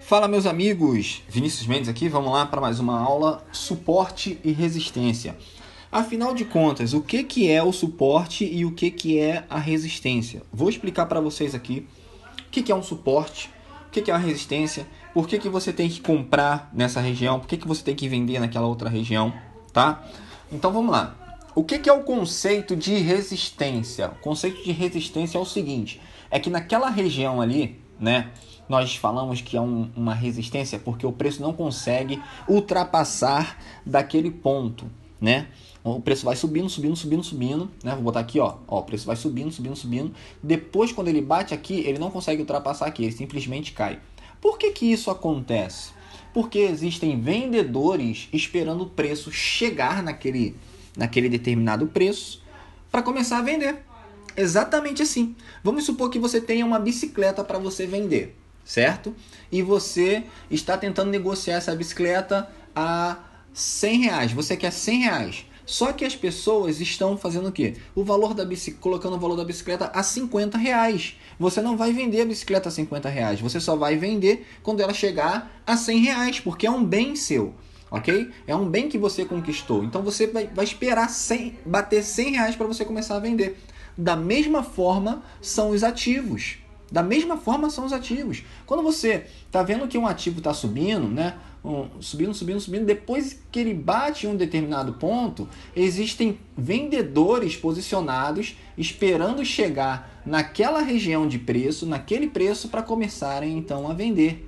Fala, meus amigos, Vinícius Mendes aqui, vamos lá para mais uma aula suporte e resistência. Afinal de contas, o que é o suporte e o que é a resistência? Vou explicar para vocês aqui o que é um suporte, o que é a resistência, por que você tem que comprar nessa região, por que você tem que vender naquela outra região, tá? Então vamos lá. O que é o conceito de resistência? O conceito de resistência é o seguinte, é que naquela região ali, né, nós falamos que é uma resistência porque o preço não consegue ultrapassar daquele ponto, né? O preço vai subindo, né? Vou botar aqui, ó, o preço vai subindo. Depois, quando ele bate aqui, ele não consegue ultrapassar aqui, ele simplesmente cai. Por que isso acontece? Porque existem vendedores esperando o preço chegar naquele determinado preço para começar a vender. Exatamente assim. Vamos supor que você tenha uma bicicleta para você vender, certo? E você está tentando negociar essa bicicleta a R$100. Você quer R$100. Só que as pessoas estão fazendo o quê? Colocando o valor da bicicleta a R$50. Você não vai vender a bicicleta a R$50. Você só vai vender quando ela chegar a R$100, porque é um bem seu. Ok? É um bem que você conquistou. Então você vai esperar bater R$100 para você começar a vender. Da mesma forma são os ativos. Quando você está vendo que um ativo está subindo, né? Subindo, depois que ele bate em um determinado ponto, existem vendedores posicionados esperando chegar naquela região de preço, naquele preço, para começarem então a vender.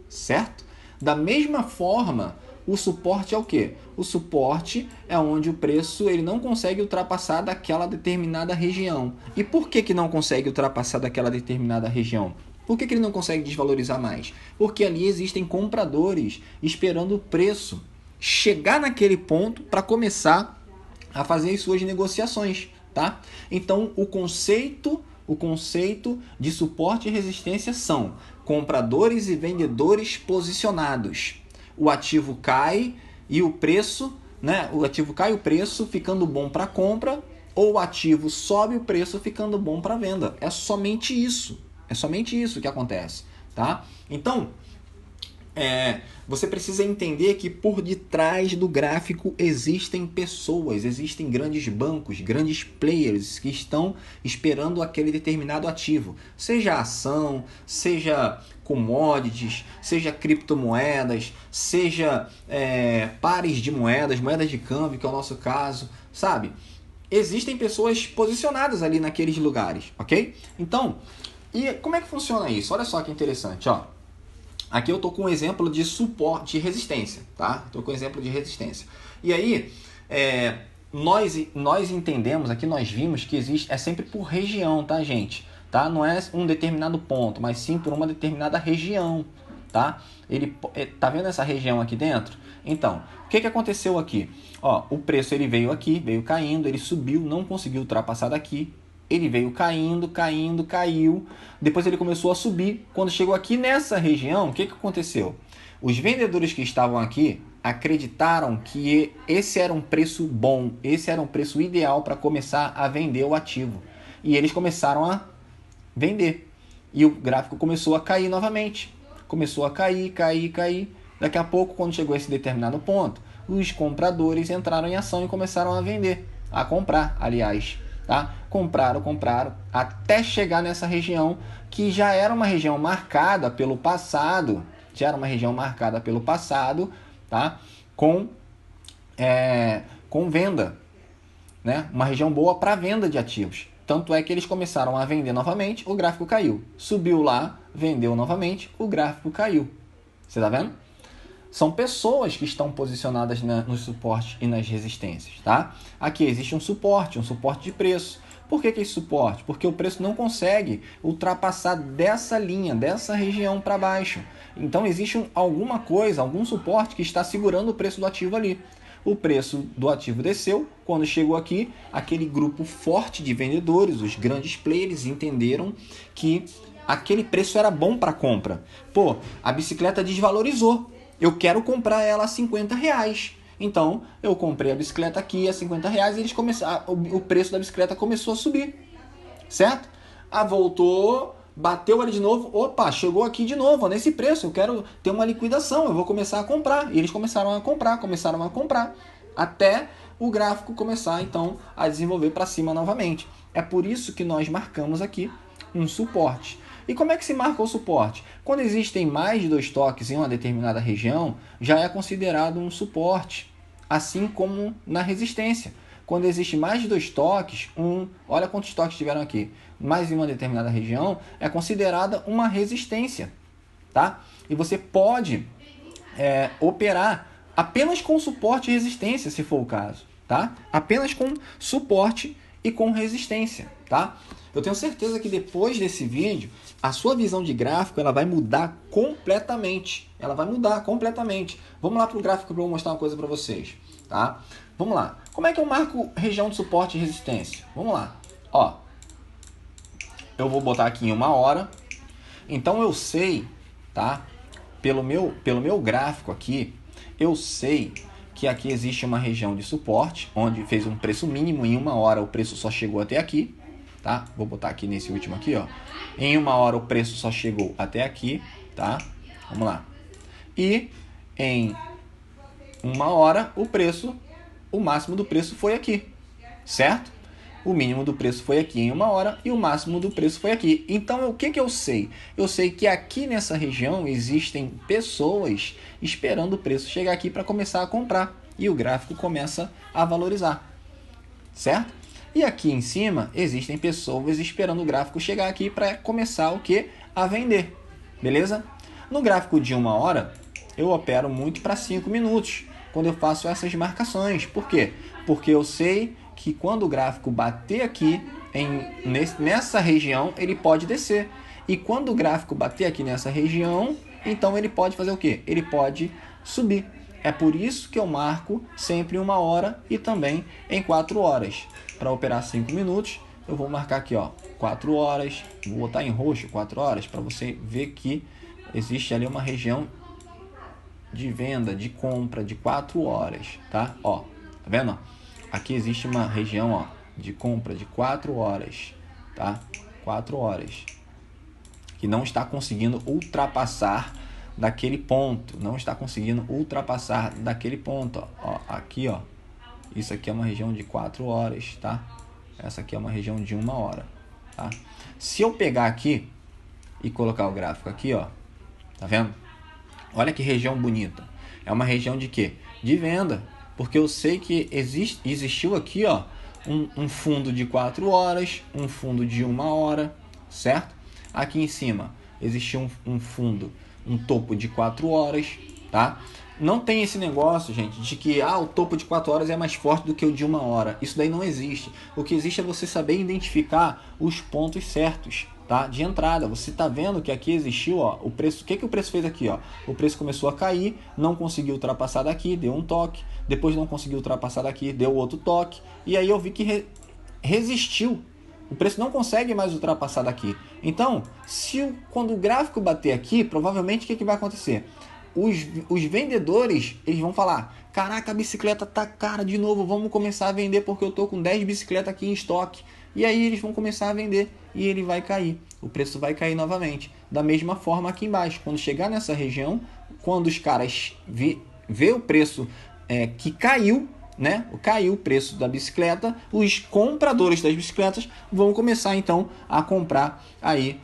Certo? Da mesma forma, o suporte é o quê? O suporte é onde o preço ele não consegue ultrapassar daquela determinada região. E por que não consegue ultrapassar daquela determinada região? Por que ele não consegue desvalorizar mais? Porque ali existem compradores esperando o preço chegar naquele ponto para começar a fazer as suas negociações, tá? Então, o conceito de suporte e resistência são compradores e vendedores posicionados. O ativo cai e o preço, né? O ativo cai o preço ficando bom para compra, ou o ativo sobe o preço ficando bom para venda. É somente isso que acontece, tá? Então, você precisa entender que por detrás do gráfico existem pessoas, existem grandes bancos, grandes players que estão esperando aquele determinado ativo, seja ação, seja commodities, seja criptomoedas, seja pares de moedas de câmbio, que é o nosso caso, sabe? Existem pessoas posicionadas ali naqueles lugares, ok? Então, e como é que funciona isso? Olha só que interessante, ó. Aqui eu estou com um exemplo de suporte, de resistência, tá? Estou com um exemplo de resistência. E aí, nós entendemos, aqui nós vimos que é sempre por região, tá, gente? Tá? Não é um determinado ponto, mas sim por uma determinada região, tá? Tá vendo essa região aqui dentro? Então, o que aconteceu aqui? Ó, o preço ele veio aqui, veio caindo, ele subiu, não conseguiu ultrapassar daqui. Ele veio caindo, caiu. Depois ele começou a subir. Quando chegou aqui nessa região, o que aconteceu? Os vendedores que estavam aqui acreditaram que esse era um preço bom, esse era um preço ideal para começar a vender o ativo. E eles começaram a vender. E o gráfico começou a cair novamente. Começou a cair. Daqui a pouco, quando chegou a esse determinado ponto, os compradores entraram em ação e começaram a vender. A comprar, aliás. Tá? Compraram, até chegar nessa região que já era uma região marcada pelo passado, tá? Com venda, né? Uma região boa para venda de ativos. Tanto é que eles começaram a vender novamente, o gráfico caiu. Subiu lá, vendeu novamente, o gráfico caiu. Você tá vendo? São pessoas que estão posicionadas nos suportes e nas resistências, tá? Aqui existe um suporte de preço. Por que esse suporte? Porque o preço não consegue ultrapassar dessa linha, dessa região para baixo. Então existe algum suporte que está segurando o preço do ativo ali. O preço do ativo desceu, quando chegou aqui, aquele grupo forte de vendedores, os grandes players, entenderam que aquele preço era bom para compra. Pô, a bicicleta desvalorizou. Eu quero comprar ela a R$50. Então, eu comprei a bicicleta aqui a R$50 e o preço da bicicleta começou a subir. Certo? Voltou, bateu ali de novo, opa, chegou aqui de novo, nesse preço, eu quero ter uma liquidação, eu vou começar a comprar. E eles começaram a comprar, até o gráfico começar, então, a desenvolver para cima novamente. É por isso que nós marcamos aqui um suporte. E como é que se marca o suporte? Quando existem mais de 2 toques em uma determinada região, já é considerado um suporte, assim como na resistência. Quando existe mais de 2 toques, olha quantos toques tiveram aqui, mais em uma determinada região, é considerada uma resistência, tá? E você pode operar apenas com suporte e resistência, se for o caso, tá? Apenas com suporte e com resistência, tá? Eu tenho certeza que depois desse vídeo, a sua visão de gráfico ela vai mudar completamente. Ela vai mudar completamente. Vamos lá para o gráfico para eu mostrar uma coisa para vocês, tá? Vamos lá. Como é que eu marco região de suporte e resistência? Vamos lá. Ó, eu vou botar aqui em 1 hora. Então eu sei, tá? Pelo meu gráfico aqui, eu sei que aqui existe uma região de suporte, onde fez um preço mínimo, em 1 hora o preço só chegou até aqui, tá? Vou botar aqui nesse último aqui, ó. Em 1 hora o preço só chegou até aqui, tá? Vamos lá. E em 1 hora o máximo do preço foi aqui, certo? O mínimo do preço foi aqui em 1 hora e o máximo do preço foi aqui. Então, o que eu sei? Eu sei que aqui nessa região existem pessoas esperando o preço chegar aqui para começar a comprar. E o gráfico começa a valorizar, certo? E aqui em cima existem pessoas esperando o gráfico chegar aqui para começar o quê? A vender, beleza? No gráfico de 1 hora, eu opero muito para 5 minutos, quando eu faço essas marcações. Por quê? Porque eu sei que quando o gráfico bater aqui, nessa região, ele pode descer. E quando o gráfico bater aqui nessa região, então ele pode fazer o quê? Ele pode subir. É por isso que eu marco sempre 1 hora e também em 4 horas. Para operar 5 minutos, eu vou marcar aqui, ó, 4 horas. Vou botar em roxo 4 horas para você ver que existe ali uma região de venda, de compra de 4 horas, tá? Ó, tá vendo? Aqui existe uma região, ó, de compra de 4 horas, tá? 4 horas. Que não está conseguindo ultrapassar daquele ponto. Não está conseguindo ultrapassar daquele ponto, ó. Aqui, ó. Isso aqui é uma região de 4 horas, tá? Essa aqui é uma região de 1 hora, tá? Se eu pegar aqui e colocar o gráfico aqui, ó. Tá vendo? Olha que região bonita. É uma região de quê? De venda. Porque eu sei que existiu aqui, ó, um fundo de 4 horas, um fundo de 1 hora, certo? Aqui em cima existiu um fundo, um topo de 4 horas, tá? Não tem esse negócio, gente, de que o topo de 4 horas é mais forte do que o de 1 hora. Isso daí não existe. O que existe é você saber identificar os pontos certos, tá? De entrada. Você tá vendo que aqui existiu, ó, o preço. O que o preço fez aqui, ó? O preço começou a cair, não conseguiu ultrapassar daqui, deu um toque. Depois não conseguiu ultrapassar daqui, deu outro toque. E aí eu vi que resistiu. O preço não consegue mais ultrapassar daqui. Então, quando o gráfico bater aqui, provavelmente o que vai acontecer? Os vendedores, eles vão falar: caraca, a bicicleta tá cara de novo, vamos começar a vender porque eu tô com 10 bicicletas aqui em estoque. E aí eles vão começar a vender e ele vai cair. O preço vai cair novamente. Da mesma forma aqui embaixo, quando chegar nessa região, quando os caras vê o preço que caiu, né? Caiu o preço da bicicleta, os compradores das bicicletas vão começar então a comprar aí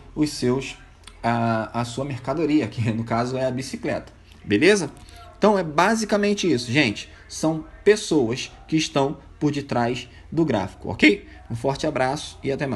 a sua mercadoria, que no caso é a bicicleta. Beleza? Então é basicamente isso, gente. São pessoas que estão por detrás do gráfico, ok? Um forte abraço e até mais.